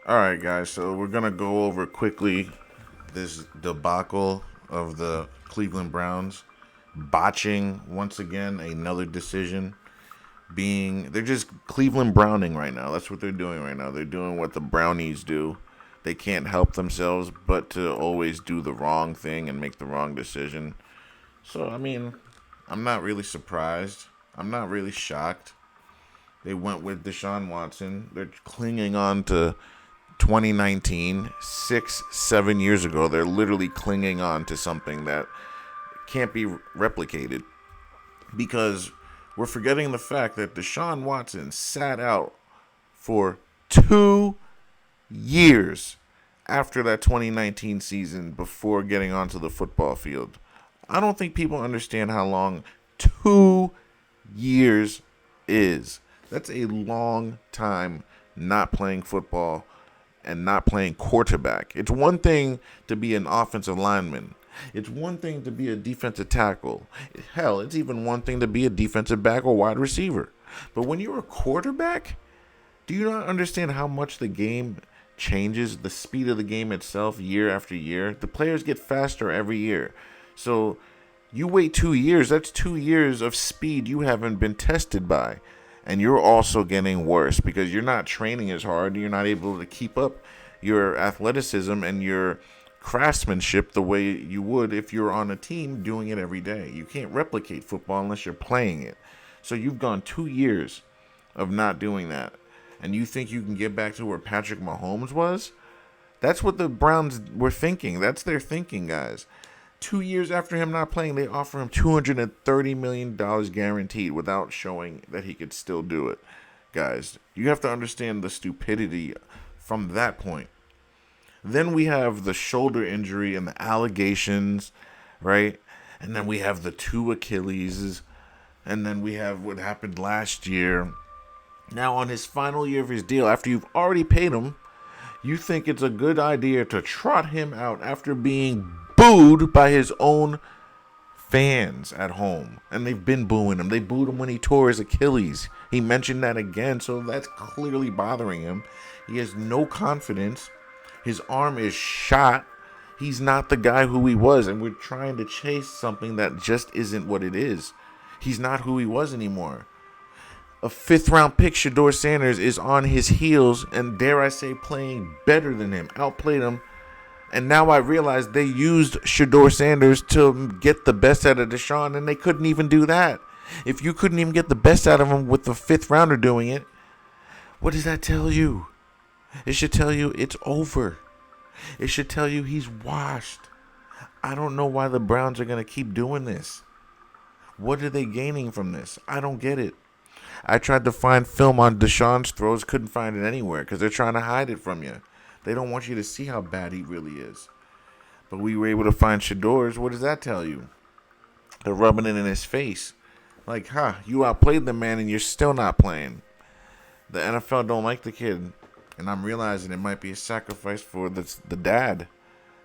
All right, guys. So we're gonna go over quickly this debacle of the Cleveland Browns botching once again another decision. They're just Cleveland Browning right now. That's what they're doing right now. They're doing what the Brownies do. They can't help themselves but to always do the wrong thing and make the wrong decision. So I'm not really surprised. I'm not really shocked. They went with Deshaun Watson. They're clinging on to 2019, 6, 7 years ago. They're literally clinging on to something that can't be replicated because we're forgetting the fact that Deshaun Watson sat out for 2 years after that 2019 season before getting onto the football field. I don't think people understand how long 2 years is. That's a long time not playing football and not playing quarterback. It's one thing to be an offensive lineman. It's one thing to be a defensive tackle. Hell, it's even one thing to be a defensive back or wide receiver. But when you're a quarterback, do you not understand how much the game changes, the speed of the game itself year after year? The players get faster every year. So you wait 2 years, that's 2 years of speed you haven't been tested by. And you're also getting worse because you're not training as hard. You're not able to keep up your athleticism and your craftsmanship the way you would if you're on a team doing it every day. You can't replicate football unless you're playing it. So you've gone 2 years of not doing that. And you think you can get back to where Patrick Mahomes was? That's what the Browns were thinking. That's their thinking, guys. 2 years after him not playing, they offer him $230 million guaranteed without showing that he could still do it. Guys, you have to understand the stupidity from that point. Then we have the shoulder injury and the allegations, right? And then we have the two Achilles. And then we have what happened last year. Now, on his final year of his deal, after you've already paid him, you think it's a good idea to trot him out after being booed by his own fans at home. And they've been booing him. They booed him when he tore his Achilles. He mentioned that again, so that's clearly bothering him. He has no confidence. His arm is shot. He's not the guy who he was, and we're trying to chase something that just isn't what it is. He's not who he was anymore. A fifth-round pick, Shedeur Sanders, is on his heels and, dare I say, playing better than him, outplayed him. And now I realize they used Shedeur Sanders to get the best out of Deshaun, and they couldn't even do that. If you couldn't even get the best out of him with the fifth rounder doing it, what does that tell you? It should tell you it's over. It should tell you he's washed. I don't know why the Browns are going to keep doing this. What are they gaining from this? I don't get it. I tried to find film on Deshaun's throws, couldn't find it anywhere because they're trying to hide it from you. They don't want you to see how bad he really is. But we were able to find Shedeur's. What does that tell you? They're rubbing it in his face. Like, you outplayed the man and you're still not playing. The NFL don't like the kid. And I'm realizing it might be a sacrifice for the dad.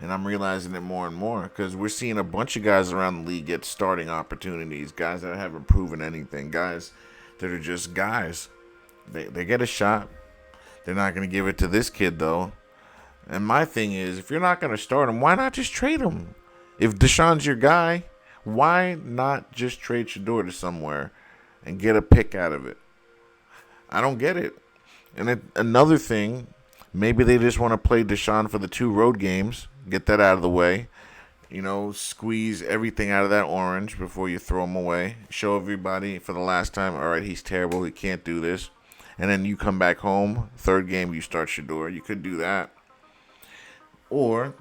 And I'm realizing it more and more because we're seeing a bunch of guys around the league get starting opportunities. Guys that haven't proven anything. Guys that are just guys. They get a shot. They're not going to give it to this kid, though. And my thing is, if you're not going to start him, why not just trade him? If Deshaun's your guy, why not just trade Shedeur to somewhere and get a pick out of it? I don't get it. And another thing, maybe they just want to play Deshaun for the 2 road games, get that out of the way. Squeeze everything out of that orange before you throw him away. Show everybody for the last time, all right, he's terrible, he can't do this. And then you come back home, third game, you start Shedeur. You could do that. Or,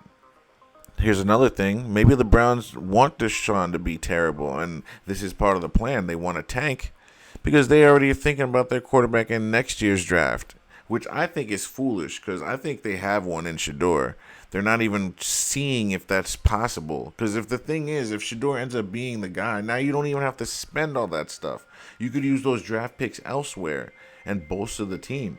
here's another thing. Maybe the Browns want Deshaun to be terrible, and this is part of the plan. They want to tank because they already are thinking about their quarterback in next year's draft, which I think is foolish because I think they have one in Shedeur. They're not even seeing if that's possible. Because if the thing is, if Shedeur ends up being the guy, now you don't even have to spend all that stuff. You could use those draft picks elsewhere and bolster the team.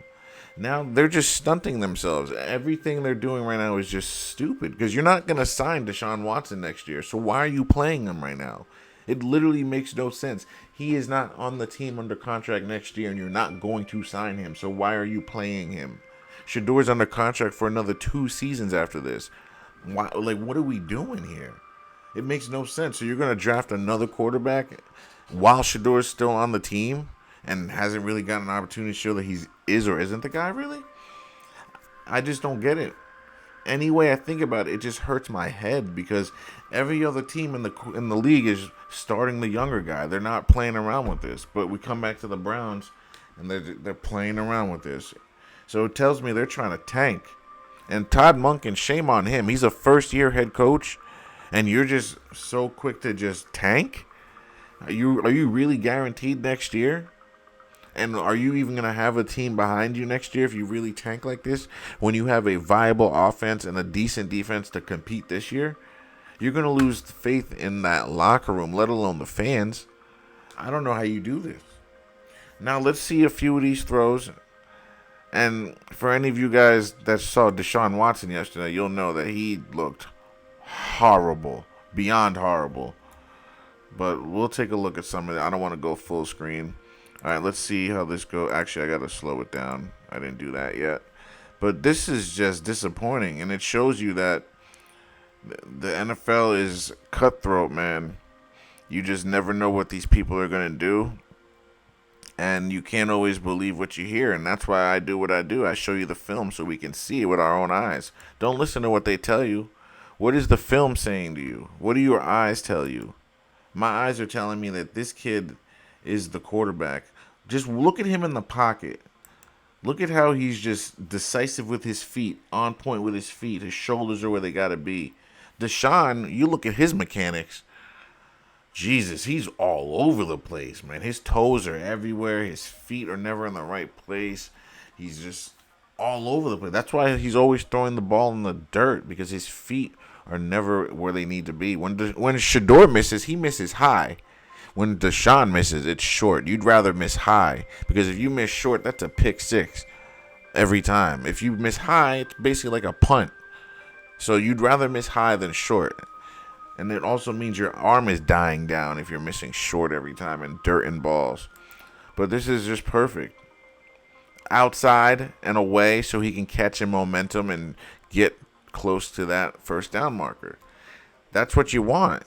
Now they're just stunting themselves. Everything they're doing right now is just stupid because you're not going to sign Deshaun Watson next year. So why are you playing him right now? It literally makes no sense. He is not on the team under contract next year and you're not going to sign him. So why are you playing him? Shedeur's under contract for another 2 seasons after this. Why, like, what are we doing here? It makes no sense. So you're going to draft another quarterback while Shedeur's still on the team and hasn't really gotten an opportunity to show that he is or isn't the guy, really? I just don't get it. Any way I think about it, it just hurts my head because every other team in the league is starting the younger guy. They're not playing around with this. But we come back to the Browns, and they're playing around with this. So it tells me they're trying to tank. And Todd Monken, shame on him. He's a first-year head coach, and you're just so quick to just tank? Are you really guaranteed next year? And are you even going to have a team behind you next year if you really tank like this? When you have a viable offense and a decent defense to compete this year? You're going to lose faith in that locker room, let alone the fans. I don't know how you do this. Now, let's see a few of these throws. And for any of you guys that saw Deshaun Watson yesterday, you'll know that he looked horrible, beyond horrible. But we'll take a look at some of it. I don't want to go full screen. All right, let's see how this goes. Actually, I got to slow it down. I didn't do that yet. But this is just disappointing, and it shows you that the NFL is cutthroat, man. You just never know what these people are going to do, and you can't always believe what you hear, and that's why I do what I do. I show you the film so we can see it with our own eyes. Don't listen to what they tell you. What is the film saying to you? What do your eyes tell you? My eyes are telling me that this kid is the quarterback. Just look at him in the pocket. Look at how he's just decisive with his feet, on point with his feet. His shoulders are where they got to be. Deshaun, you look at his mechanics. Jesus, he's all over the place, man. His toes are everywhere. His feet are never in the right place. He's just all over the place. That's why he's always throwing the ball in the dirt, because his feet are never where they need to be. When Shedeur misses, he misses high. When Deshaun misses, it's short. You'd rather miss high, because if you miss short, that's a pick six every time. If you miss high, it's basically like a punt. So you'd rather miss high than short. And it also means your arm is dying down if you're missing short every time and dirt and balls. But this is just perfect. Outside and away so he can catch in momentum and get close to that first down marker. That's what you want.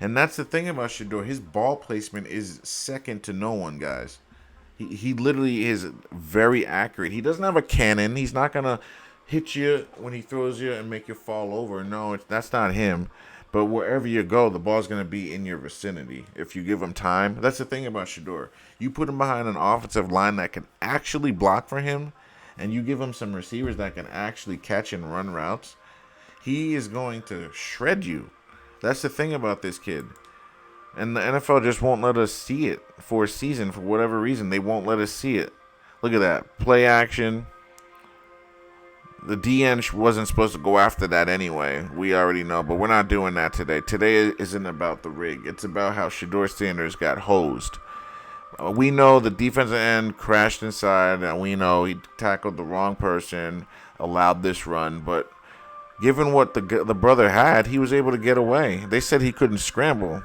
And that's the thing about Shedeur. His ball placement is second to no one, guys. He literally is very accurate. He doesn't have a cannon. He's not going to hit you when he throws you and make you fall over. No, that's not him. But wherever you go, the ball's going to be in your vicinity if you give him time. That's the thing about Shedeur. You put him behind an offensive line that can actually block for him, and you give him some receivers that can actually catch and run routes, he is going to shred you. That's the thing about this kid. And the NFL just won't let us see it for a season. For whatever reason, they won't let us see it. Look at that. Play action. The DN wasn't supposed to go after that anyway. We already know, but we're not doing that today. Today isn't about the rig. It's about how Shedeur Sanders got hosed. We know the defensive end crashed inside, and we know he tackled the wrong person, allowed this run, but given what the brother had, he was able to get away. They said he couldn't scramble.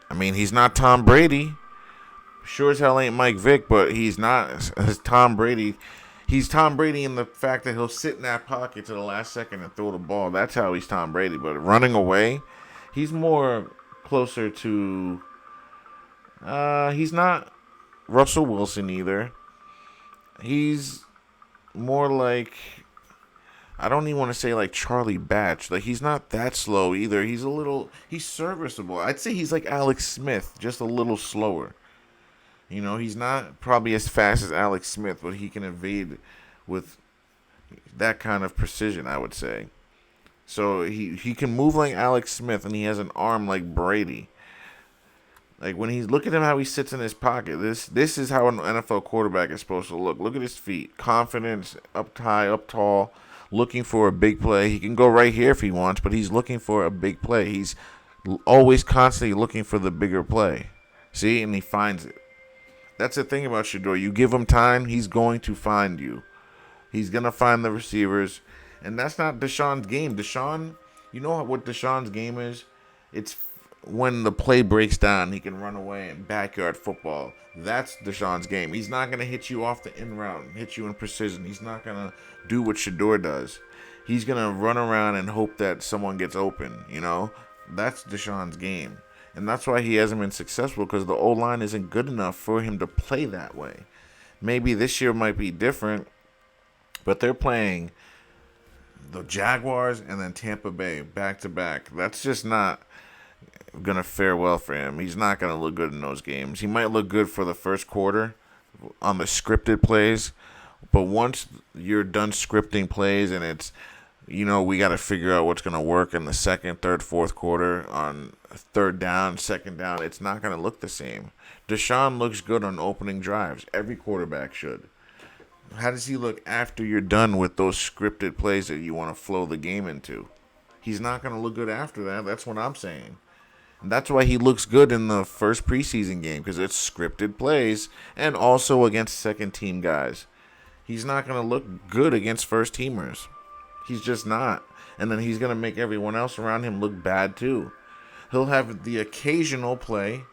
I mean, he's not Tom Brady. Sure as hell ain't Mike Vick, but he's not as Tom Brady. He's Tom Brady in the fact that he'll sit in that pocket to the last second and throw the ball. That's how he's Tom Brady. But running away, he's more closer to... he's not Russell Wilson either. He's more like... I don't even want to say like Charlie Batch. Like, he's not that slow either. He's serviceable. I'd say he's like Alex Smith, just a little slower. You know, he's not probably as fast as Alex Smith, but he can evade with that kind of precision, I would say. So he can move like Alex Smith, and he has an arm like Brady. Like, when he's, look at him how he sits in his pocket. This is how an NFL quarterback is supposed to look. Look at his feet. Confidence, up high, up tall, looking for a big play. He can go right here if he wants, but he's looking for a big play. He's always constantly looking for the bigger play. See? And he finds it. That's the thing about Shedeur. You give him time, he's going to find you. He's going to find the receivers. And that's not Deshaun's game. Deshaun, you know what Deshaun's game is? It's when the play breaks down, he can run away in backyard football. That's Deshaun's game. He's not going to hit you off the in route and hit you in precision. He's not going to do what Shedeur does. He's going to run around and hope that someone gets open, you know? That's Deshaun's game. And that's why he hasn't been successful, because the O-line isn't good enough for him to play that way. Maybe this year might be different, but they're playing the Jaguars and then Tampa Bay back to back. That's just not going to fare well for him. He's not going to look good in those games. He might look good for the first quarter on the scripted plays, but once you're done scripting plays and it's, we got to figure out what's going to work in the second, third, fourth quarter on third down, second down, it's not going to look the same. Deshaun looks good on opening drives. Every quarterback should. How does he look after you're done with those scripted plays that you want to flow the game into? He's not going to look good after that. That's what I'm saying. And that's why he looks good in the first preseason game, because it's scripted plays and also against second-team guys. He's not going to look good against first-teamers. He's just not. And then he's going to make everyone else around him look bad too. He'll have the occasional play,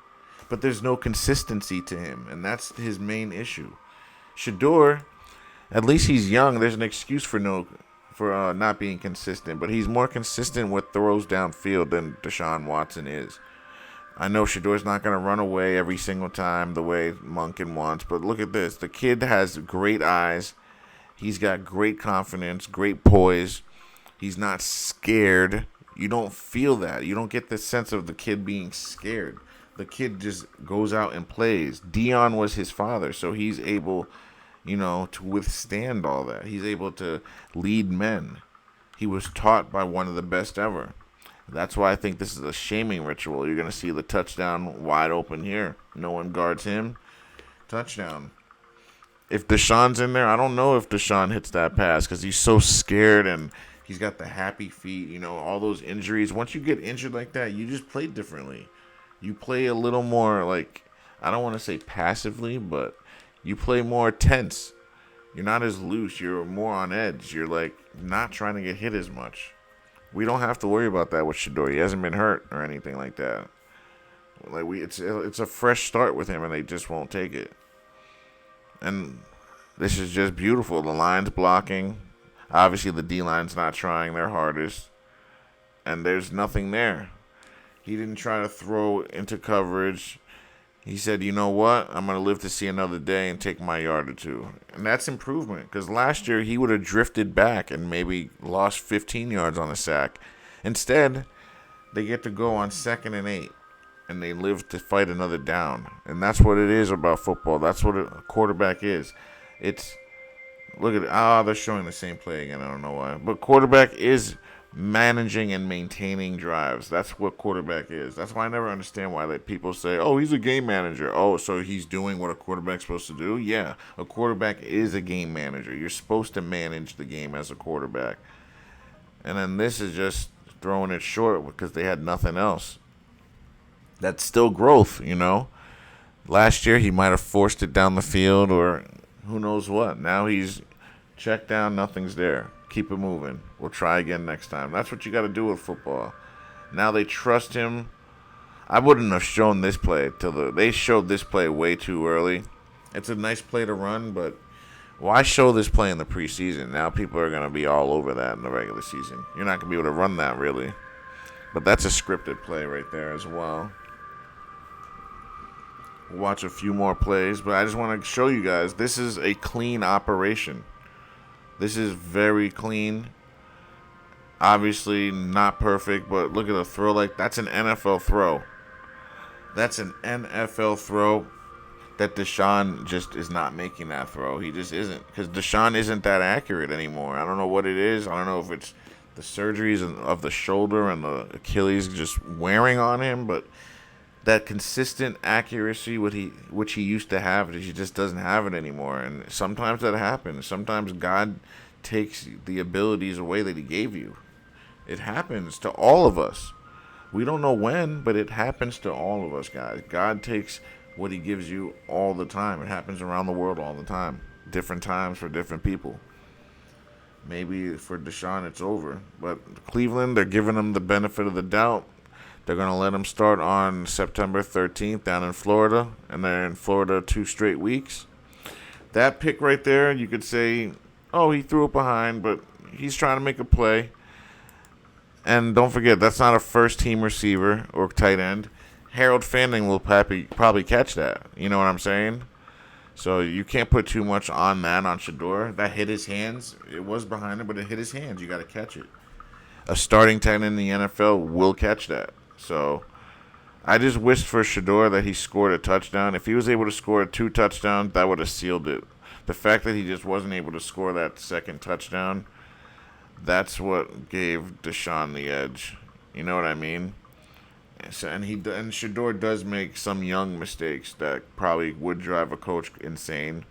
but there's no consistency to him, and that's his main issue. Shedeur, at least he's young. There's an excuse for not being consistent, but he's more consistent with throws downfield than Deshaun Watson is. I know Shedeur's not going to run away every single time the way Monken wants, but look at this. The kid has great eyes. He's got great confidence, great poise. He's not scared. You don't feel that. You don't get the sense of the kid being scared. The kid just goes out and plays. Dion was his father, so he's able, to withstand all that. He's able to lead men. He was taught by one of the best ever. That's why I think this is a shaming ritual. You're going to see the touchdown wide open here. No one guards him. Touchdown. If Deshaun's in there, I don't know if Deshaun hits that pass because he's so scared and he's got the happy feet, all those injuries. Once you get injured like that, you just play differently. You play a little more I don't want to say passively, but you play more tense. You're not as loose. You're more on edge. You're not trying to get hit as much. We don't have to worry about that with Shedeur. He hasn't been hurt or anything like that. It's a fresh start with him, and they just won't take it. And this is just beautiful. The line's blocking. Obviously, the D-line's not trying their hardest. And there's nothing there. He didn't try to throw into coverage. He said, you know what? I'm going to live to see another day and take my yard or two. And that's improvement. Because last year, he would have drifted back and maybe lost 15 yards on a sack. Instead, they get to go on 2nd and 8. And they live to fight another down. And that's what it is about football. That's what a quarterback is. Look at they're showing the same play again. I don't know why. But quarterback is managing and maintaining drives. That's what quarterback is. That's why I never understand why people say, oh, he's a game manager. Oh, so he's doing what a quarterback's supposed to do? Yeah, a quarterback is a game manager. You're supposed to manage the game as a quarterback. And then this is just throwing it short because they had nothing else. That's still growth, Last year he might have forced it down the field or who knows what. Now he's checked down, nothing's there. Keep it moving. We'll try again next time. That's what you got to do with football. Now they trust him. I wouldn't have shown this play they showed this play way too early. It's a nice play to run, but why show this play in the preseason? Now people are going to be all over that in the regular season. You're not going to be able to run that really. But that's a scripted play right there as well. We'll watch a few more plays, but I just want to show you guys this is a clean operation. This is very clean. Obviously not perfect, but look at the throw. That's an NFL throw. That's an NFL throw that Deshaun just is not making that throw. He just isn't, because Deshaun isn't that accurate anymore. I don't know what it is. I don't know if it's the surgeries of the shoulder and the Achilles just wearing on him, but that consistent accuracy which he used to have, he just doesn't have it anymore. And sometimes that happens. Sometimes God takes the abilities away that he gave you. It happens to all of us. We don't know when, but it happens to all of us, guys. God takes what he gives you all the time. It happens around the world all the time. Different times for different people. Maybe for Deshaun it's over. But Cleveland, they're giving him the benefit of the doubt. They're going to let him start on September 13th down in Florida, and they're in Florida 2 straight weeks. That pick right there, you could say, oh, he threw it behind, but he's trying to make a play. And don't forget, that's not a first-team receiver or tight end. Harold Fanning will probably catch that. You know what I'm saying? So you can't put too much on that on Shedeur. That hit his hands. It was behind him, but it hit his hands. You got to catch it. A starting tight end in the NFL will catch that. So I just wished for Shedeur that he scored a touchdown. If he was able to score 2 touchdowns, that would have sealed it. The fact that he just wasn't able to score that second touchdown, that's what gave Deshaun the edge. You know what I mean? And Shedeur does make some young mistakes that probably would drive a coach insane.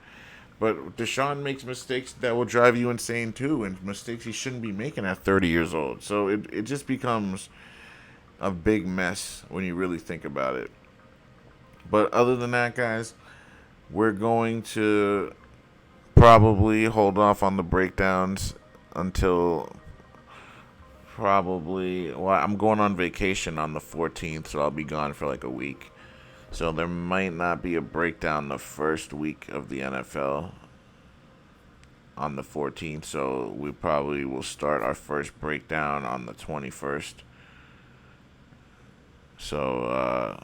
But Deshaun makes mistakes that will drive you insane too, and mistakes he shouldn't be making at 30 years old. So it just becomes a big mess when you really think about it. But other than that, guys, we're going to probably hold off on the breakdowns until I'm going on vacation on the 14th, so I'll be gone for like a week. So there might not be a breakdown the first week of the NFL on the 14th, so we probably will start our first breakdown on the 21st. So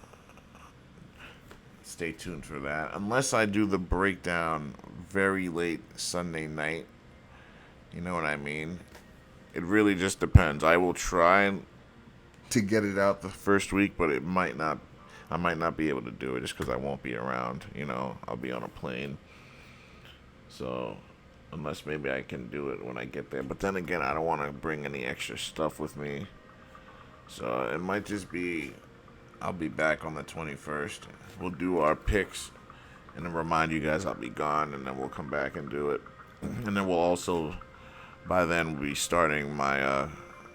stay tuned for that. Unless I do the breakdown very late Sunday night. You know what I mean? It really just depends. I will try to get it out the first week, but it might not. I might not be able to do it just because I won't be around. You know, I'll be on a plane. So, unless maybe I can do it when I get there. But then again, I don't want to bring any extra stuff with me. So, it might just be, I'll be back on the 21st. We'll do our picks and then remind you guys I'll be gone, and then we'll come back and do it. And then we'll also, by then, be starting my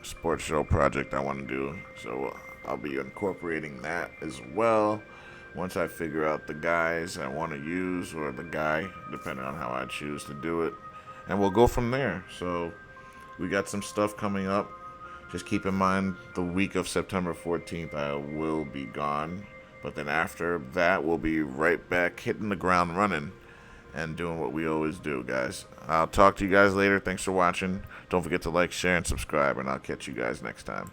sports show project I want to do. So I'll be incorporating that as well once I figure out the guys I want to use, or the guy, depending on how I choose to do it. And we'll go from there. So we got some stuff coming up. Just keep in mind the week of September 14th I will be gone. But then after that, we'll be right back hitting the ground running and doing what we always do, guys. I'll talk to you guys later. Thanks for watching. Don't forget to like, share, and subscribe, and I'll catch you guys next time.